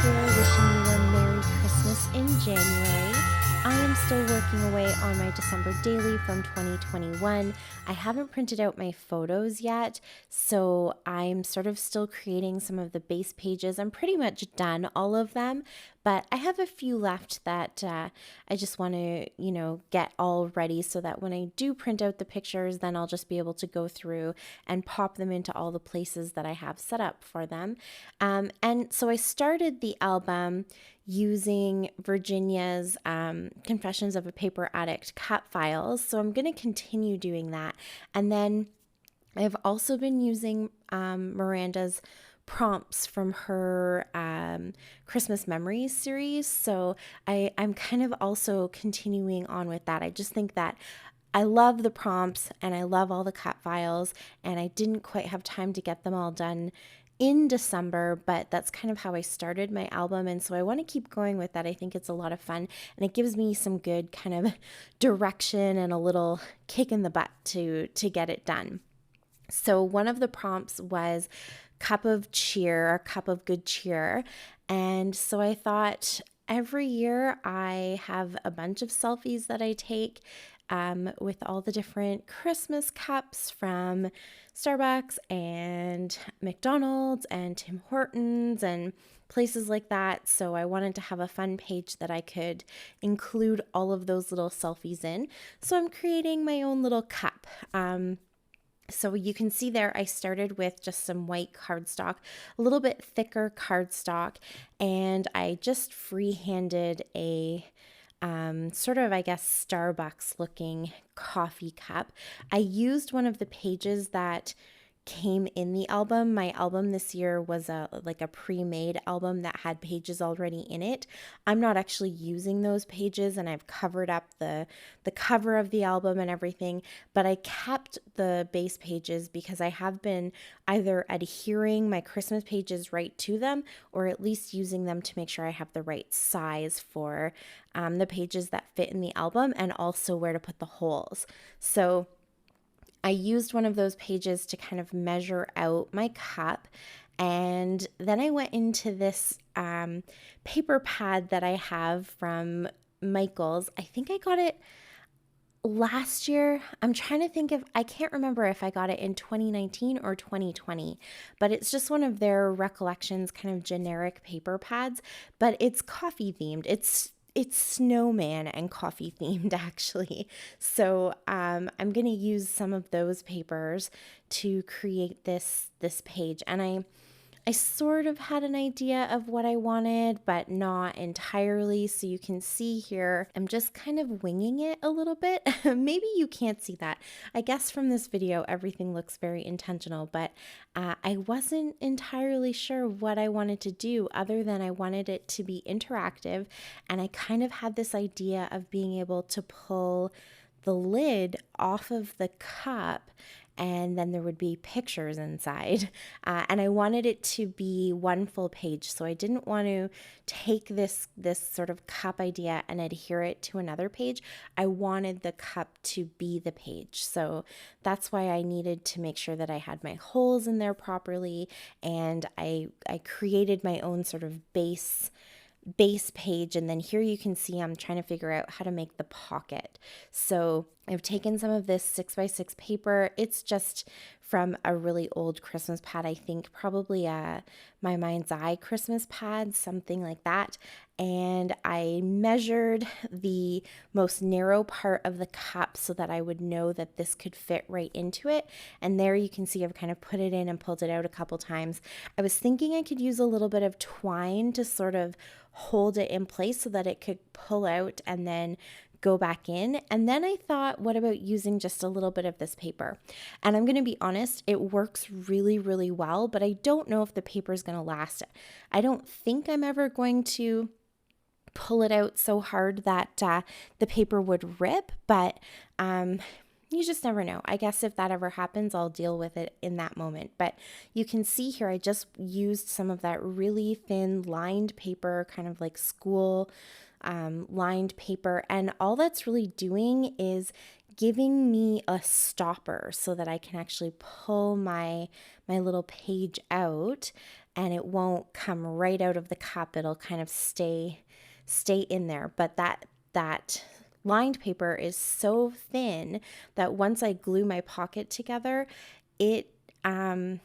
here, wishing you a Merry Christmas in January. I am still working away on my December daily from 2021. I haven't printed out my photos yet, so I'm sort of still creating some of the base pages. I'm pretty much done all of them, but I have a few left that I just want to, get all ready so that when I do print out the pictures, then I'll just be able to go through and pop them into all the places that I have set up for them. And so I started the album using Virginia's Confessions of a Paper Addict cut files. So I'm going to continue doing that. And then I've also been using Miranda's prompts from her Christmas Memories series. So I'm kind of also continuing on with that. I just think that I love the prompts and I love all the cut files, and I didn't quite have time to get them all done in December, but that's kind of how I started my album. And so I want to keep going with that. I think it's a lot of fun and it gives me some good kind of direction and a little kick in the butt to get it done. So one of the prompts was cup of cheer, or cup of good cheer. And so I thought every year I have a bunch of selfies that I take with all the different Christmas cups from Starbucks and McDonald's and Tim Hortons and places like that. So I wanted to have a fun page that I could include all of those little selfies in. So I'm creating my own little cup. So you can see there, I started with just some white cardstock, a little bit thicker cardstock, and I just freehanded a sort of, I guess, Starbucks looking coffee cup. I used one of the pages that came in the album. My album this year was a pre-made album that had pages already in it. I'm not actually using those pages, and I've covered up the cover of the album and everything, but I kept the base pages because I have been either adhering my Christmas pages right to them, or at least using them to make sure I have the right size for the pages that fit in the album, and also where to put the holes. So I used one of those pages to kind of measure out my cup. And then I went into this paper pad that I have from Michaels. I think I got it last year. I'm trying to think I can't remember if I got it in 2019 or 2020, but it's just one of their Recollections kind of generic paper pads, but it's coffee themed. It's snowman and coffee themed actually. So I'm going to use some of those papers to create this page. And I sort of had an idea of what I wanted, but not entirely. So you can see here, I'm just kind of winging it a little bit. Maybe you can't see that. I guess from this video, everything looks very intentional, but I wasn't entirely sure what I wanted to do other than I wanted it to be interactive. And I kind of had this idea of being able to pull the lid off of the cup, and then there would be pictures inside. And I wanted it to be one full page. So I didn't want to take this sort of cup idea and adhere it to another page. I wanted the cup to be the page. So that's why I needed to make sure that I had my holes in there properly. And I created my own sort of base page, and then here you can see I'm trying to figure out how to make the pocket. So I've taken some of this 6x6 paper. It's just from a really old Christmas pad, I think probably My Mind's Eye Christmas pad, something like that. And I measured the most narrow part of the cup so that I would know that this could fit right into it. And there you can see I've kind of put it in and pulled it out a couple times. I was thinking I could use a little bit of twine to sort of hold it in place so that it could pull out and then go back in. And then I thought, what about using just a little bit of this paper? And I'm going to be honest, it works really, really well, but I don't know if the paper is going to last. I don't think I'm ever going to pull it out so hard that the paper would rip, but you just never know. I guess if that ever happens, I'll deal with it in that moment. But you can see here, I just used some of that really thin lined paper, kind of like school lined paper. And all that's really doing is giving me a stopper so that I can actually pull my little page out and it won't come right out of the cup. It'll kind of stay in there. But that lined paper is so thin that once I glue my pocket together, it kind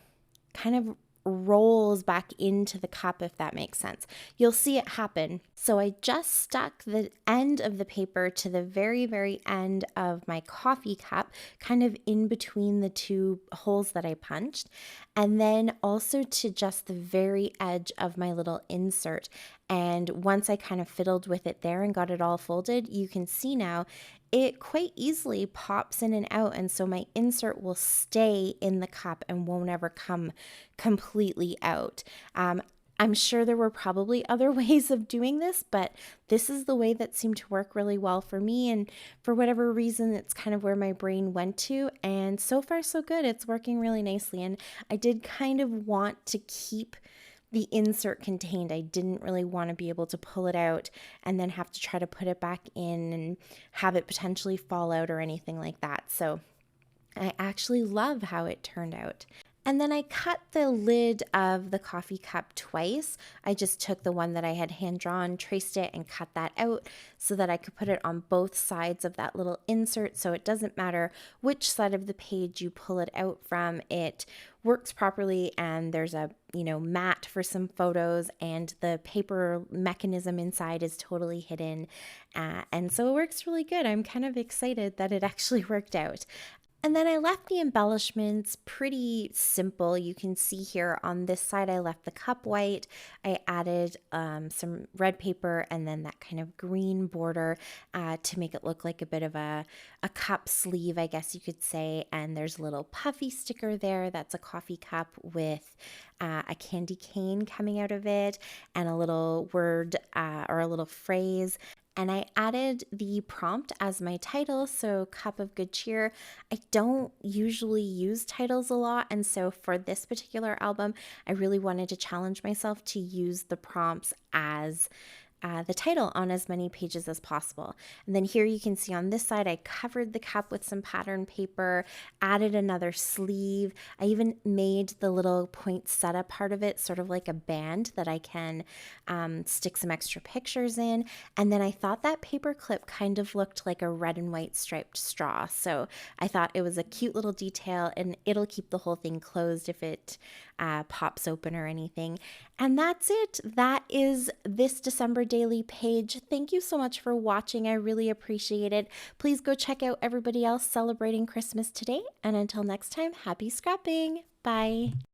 of rolls back into the cup, if that makes sense. You'll see it happen. So I just stuck the end of the paper to the very, very end of my coffee cup, kind of in between the two holes that I punched, and then also to just the very edge of my little insert. And once I kind of fiddled with it there and got it all folded, you can see now it quite easily pops in and out, and so my insert will stay in the cup and won't ever come completely out. I'm sure there were probably other ways of doing this, but this is the way that seemed to work really well for me, and for whatever reason, it's kind of where my brain went to, and so far so good. It's working really nicely, and I did kind of want to keep the insert contained. I didn't really want to be able to pull it out and then have to try to put it back in and have it potentially fall out or anything like that. So I actually love how it turned out. And then I cut the lid of the coffee cup twice. I just took the one that I had hand drawn, traced it, and cut that out so that I could put it on both sides of that little insert, so it doesn't matter which side of the page you pull it out from. It works properly, and there's a mat for some photos, and the paper mechanism inside is totally hidden, and so it works really good. I'm kind of excited that it actually worked out. And then I left the embellishments pretty simple. You can see here on this side, I left the cup white. I added some red paper and then that kind of green border to make it look like a bit of a cup sleeve, I guess you could say. And there's a little puffy sticker there. That's a coffee cup with a candy cane coming out of it and a little word or a little phrase. And I added the prompt as my title, so Cup of Good Cheer. I don't usually use titles a lot, and so for this particular album, I really wanted to challenge myself to use the prompts as the title on as many pages as possible. And then here you can see on this side, I covered the cup with some pattern paper, added another sleeve. I even made the little poinsettia part of it sort of like a band that I can stick some extra pictures in. And then I thought that paper clip kind of looked like a red and white striped straw. So I thought it was a cute little detail, and it'll keep the whole thing closed if it pops open or anything. And that's it. That is this December daily page. Thank you so much for watching. I really appreciate it. Please go check out everybody else celebrating Christmas today. And until next time, happy scrapping. Bye.